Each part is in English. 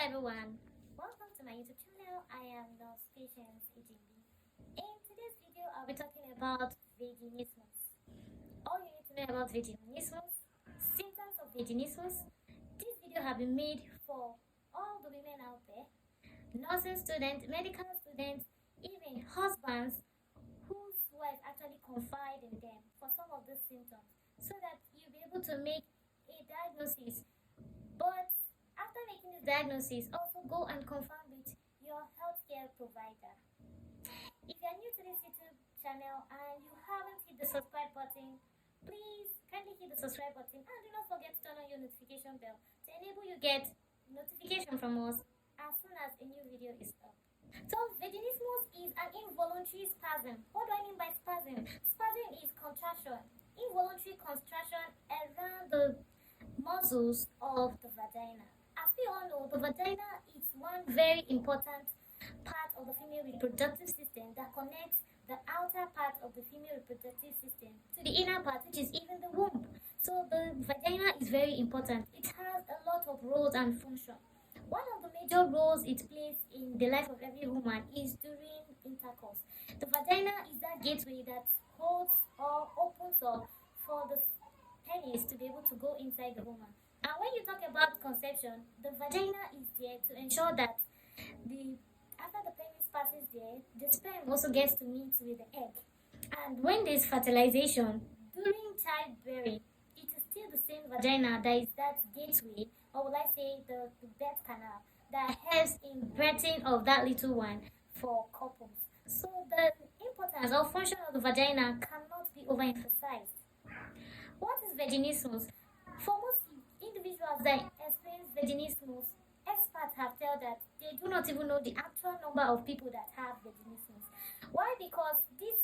everyone, welcome to my YouTube channel. I am Nurse Patience Ejimbi. In today's video, I'll be talking about vaginismus. All you need to know about vaginismus, symptoms of vaginismus. This video has been made for all the women out there, nursing students, medical students, even husbands whose wives actually confide in them for some of these symptoms, so that you'll be able to make a diagnosis. But after making this diagnosis, also go and confirm with your healthcare provider. If you are new to this YouTube channel and you haven't hit the subscribe button, please kindly hit the subscribe button and do not forget to turn on your notification bell to enable you get notification from us as soon as a new video is up. So vaginismus is an involuntary spasm. What do I mean by spasm? Spasm is contraction, involuntary contraction around the muscles of the vagina. As we all know, the vagina is one very important part of the female reproductive system that connects the outer part of the female reproductive system to the inner part, which is even the womb. So the vagina is very important. It has a lot of roles and function. One of the major roles it plays in the life of every woman is during intercourse. The vagina is that gateway that holds or opens up for the penis to be able to go inside the woman. And when you talk about conception, the vagina is there to ensure that after the penis passes there, the sperm also gets to meet with the egg. And when there's fertilization during childbearing, it is still the same vagina that is that gateway, or will I say the birth canal that helps in birthing of that little one for couples. So the importance or function of the vagina cannot be overemphasized. What is vaginismus? For most individuals that experience vaginismus, experts have told that they do not even know the actual number of people that have vaginismus. Why? Because this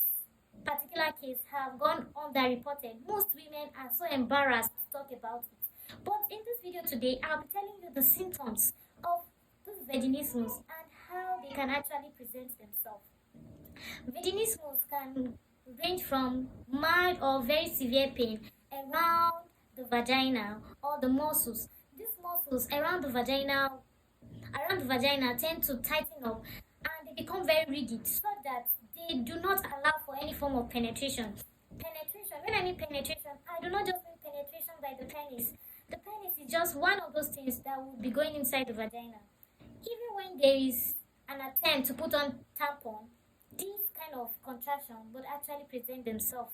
particular case have gone underreported. Most women are so embarrassed to talk about it. But in this video today, I'll be telling you the symptoms of this vaginismus and how they can actually present themselves. Vaginismus can range from mild or very severe pain around the vagina or the muscles. These muscles around the vagina tend to tighten up and they become very rigid so that they do not allow for any form of penetration. When I mean penetration, I do not just mean penetration by the penis. The penis is just one of those things that will be going inside the vagina. Even when there is an attempt to put on tampon, these kind of contraction would actually present themselves.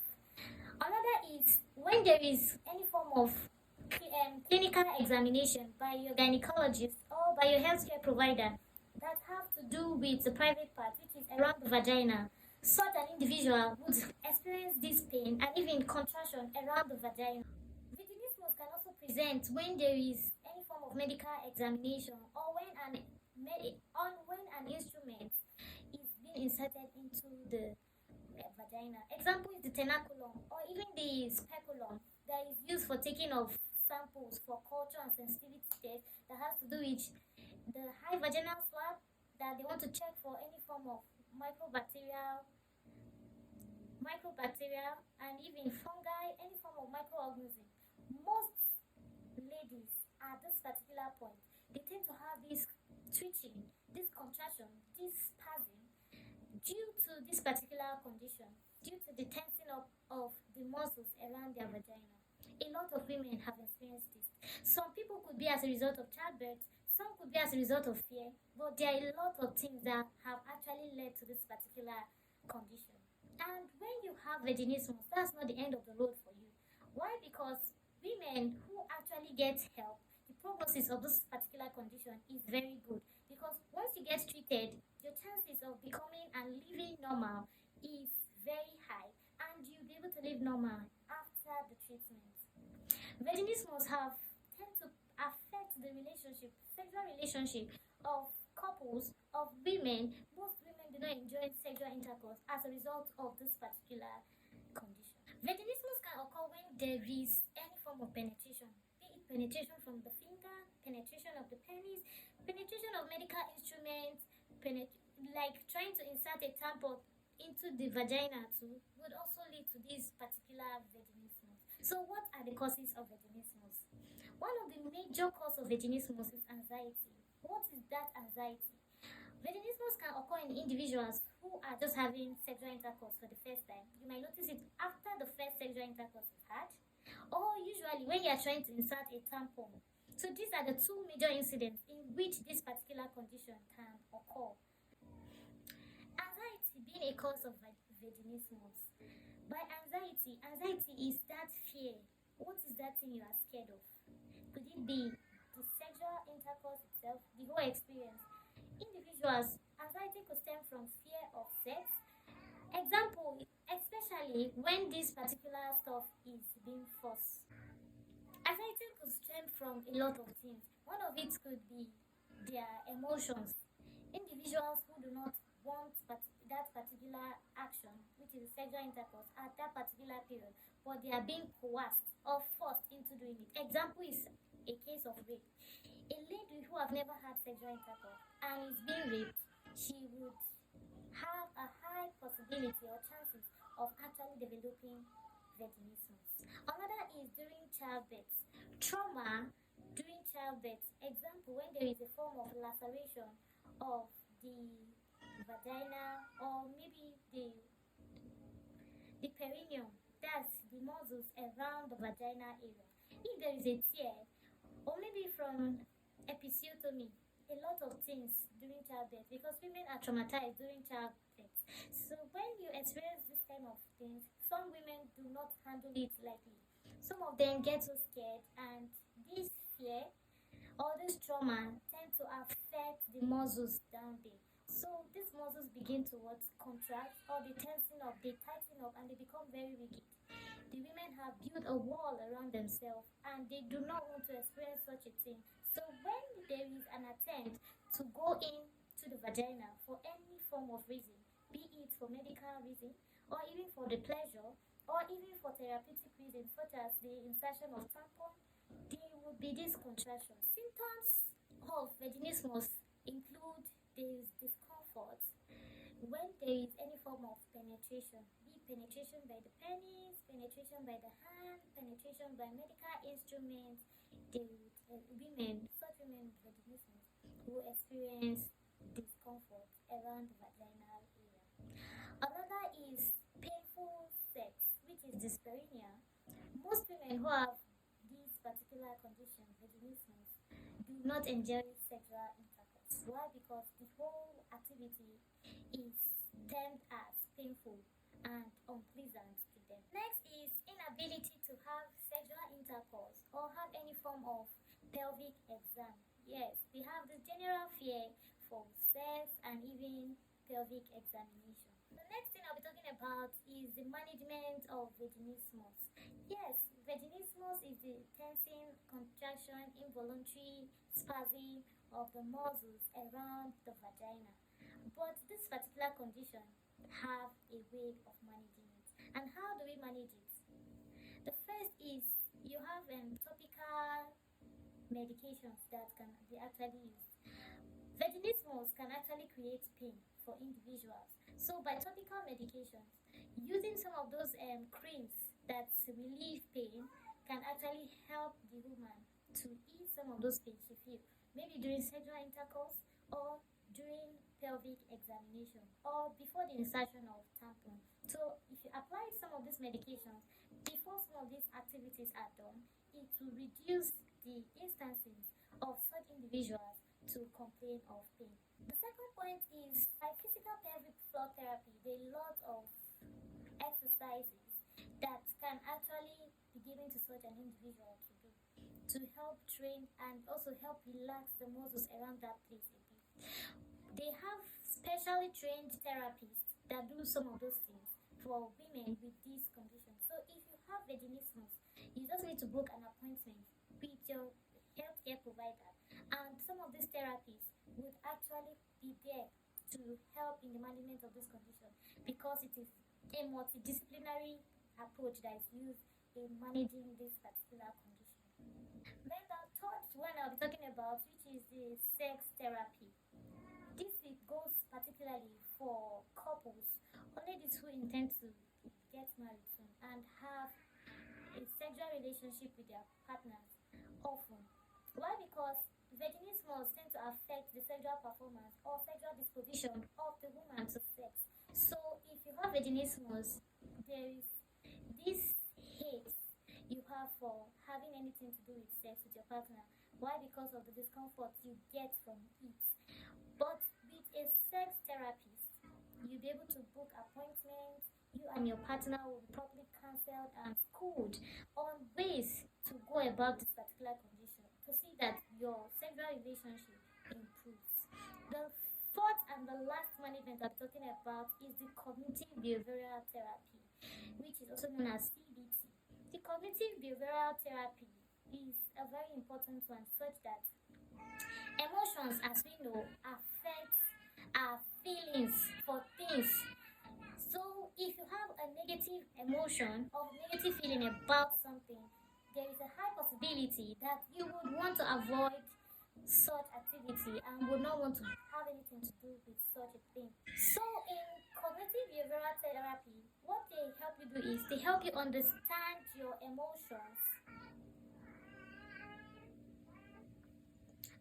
Another is when there is any form of clinical examination by your gynecologist or by your healthcare provider that have to do with the private part, which is around the vagina. Such an individual would experience this pain and even contraction around the vagina. Vaginismus can also present when there is any form of medical examination or when an instrument is being inserted into the vagina. Example is the tenaculum or even the speculum that is used for taking of samples for culture and sensitivity tests that has to do with the high vaginal swab that they want to check for any form of microbacterial and even fungi, any form of microorganism. Most ladies at this particular point, they tend to have this twitching, this contraction, this spasm due to this particular condition, due to the tensing up of the muscles around their vagina. A lot of women have experienced this. Some people could be as a result of childbirth, some could be as a result of fear, but there are a lot of things that have actually led to this particular condition. And when you have vaginismus, that's not the end of the road for you. Why? Because women who actually get help, the prognosis of this particular condition is very good. Because once you get treated, your chances of becoming and living normal is very high, and you'll be able to live normal after the treatment. Vaginismus tend to affect the sexual relationship of couples, of women. Most women do not enjoy sexual intercourse as a result of this particular condition. Vaginismus can occur when there is any form of penetration, be it penetration from the finger, penetration of the penis, penetration of medical instruments, like trying to insert a tampon into the vagina too, would also lead to this particular vaginismus. So what are the causes of vaginismus? One of the major causes of vaginismus is anxiety. What is that anxiety? Vaginismus can occur in individuals who are just having sexual intercourse for the first time. You might notice it after the first sexual intercourse you've had, or usually when you are trying to insert a tampon. So these are the two major incidents in which this particular condition can occur. Anxiety being a cause of vaginismus. By anxiety is that fear. What is that thing you are scared of? Could it be the sexual intercourse itself, the whole experience? Individuals, anxiety could stem from fear of sex. Example, especially when this particular stuff is being forced. Anxiety could stem from a lot of things. One of it could be their emotions. Individuals who do not want that particular action, which is sexual intercourse, at that particular period, but they are being coerced or forced into doing it. Example is a case of rape. A lady who have never had sexual intercourse and is being raped, she would have a high possibility or chances of actually developing vaginismus. Another is during childbirth. Trauma during childbirth. Example, when there is a form of laceration of the vagina or maybe the perineum, that's the muscles around the vagina area. If there is a tear, or maybe from episiotomy, a lot of things during childbirth, because women are traumatized during childbirth. So when you experience this kind of things, some women do not handle it lightly. Some of them get so scared, and this fear or this trauma tend to affect the muscles down there. So these muscles begin to what? Contract, or they tensen up, they tighten up, and they become very rigid. The women have built a wall around themselves, and they do not want to experience such a thing. So when there is an attempt to go into the vagina for any form of reason, be it for medical reason, or even for the pleasure, or even for therapeutic reasons such as the insertion of tampon, there would be this contraction. Symptoms of vaginismus include this discomfort when there is any form of penetration, be penetration by the penis, penetration by the hand, penetration by medical instruments. Such women with vaginismus will experience discomfort around the vaginal area. Another is painful sex, which is dyspareunia. Most women who have this particular condition, vaginismus, do not enjoy sexual intercourse. Why? Because the whole activity is termed as painful and unpleasant to them. Next is inability to have sexual intercourse or have any form of pelvic exam. Yes, they have the general fear for sex and even pelvic examination. The next thing I'll be talking about is the management of vaginismus. Yes, vaginismus is the tensing, contraction, involuntary spasm of the muscles around the vagina. But this particular condition have a way of managing it. And how do we manage it? The first is you have topical medications that can be actually used. Vaginismus can actually create pain for individuals. So by topical medications, using some of those creams that relieve pain can actually help the woman to ease some of those pains she feels, maybe during sexual intercourse or during pelvic examination or before the insertion of tampon. So if you apply some of these medications before some of these activities are done, it will reduce the instances of such individuals to complain of pain. The second point is by physical pelvic floor therapy, there are lots of exercises that can actually be given to such an individual to do to help train and also help relax the muscles around that place a bit. They have specially trained therapists that do some of those things for women with this condition. So if you have vaginismus, you just need to book an appointment with your healthcare provider, and some of these therapies would actually be there to help in the management of this condition, because it is a multidisciplinary approach that is used in managing this particular condition. Then the third one I'll be talking about, which is the sex therapy. This it goes particularly for couples or ladies who intend to get married soon and have a sexual relationship with their partners often. Why? Because Vaginismus tend to affect the sexual performance or sexual disposition of the woman to sex. So if you have vaginismus, there is this hate you have for having anything to do with sex with your partner. Why? Because of the discomfort you get from it. But with a sex therapist, you'll be able to book appointments. You and your partner will be properly counseled and schooled on ways to go about this particular condition to see that your sexual relationship improves. The fourth and the last management I'm talking about is the cognitive behavioral therapy, which is also known as CBT. The cognitive behavioral therapy is a very important one, such that emotions, as we know, affect our feelings for things. So if you have a negative emotion or negative feeling about something, there is a high possibility that you would want to avoid such activity and would not want to have anything to do with such a thing. So in cognitive behavioral therapy, what they help you do is they help you understand your emotions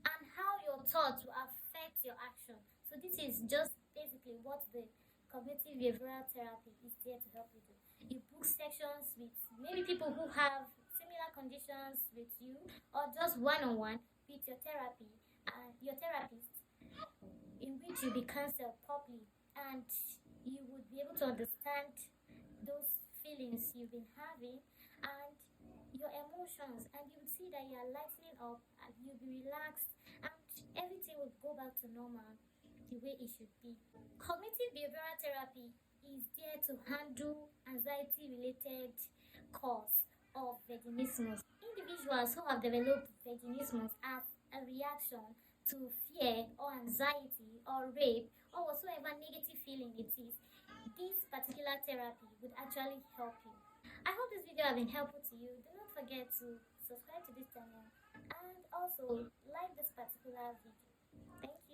and how your thoughts will affect your action. So this is just basically what the cognitive behavioral therapy is there to help you do. You book sessions with maybe people who have similar conditions with you, or just one-on-one with your your therapist, in which you'll be counseled properly and you would be able to understand those feelings you've been having and your emotions, and you would see that you are lightening up and you'll be relaxed and everything will go back to normal the way it should be. Cognitive behavioral therapy is there to handle anxiety related cause of vaginismus. Individuals who have developed vaginismus as a reaction to fear or anxiety or rape or whatsoever negative feeling it is, this particular therapy would actually help you. I hope this video has been helpful to you. Do not forget to subscribe to this channel and also like this particular video. Thank you.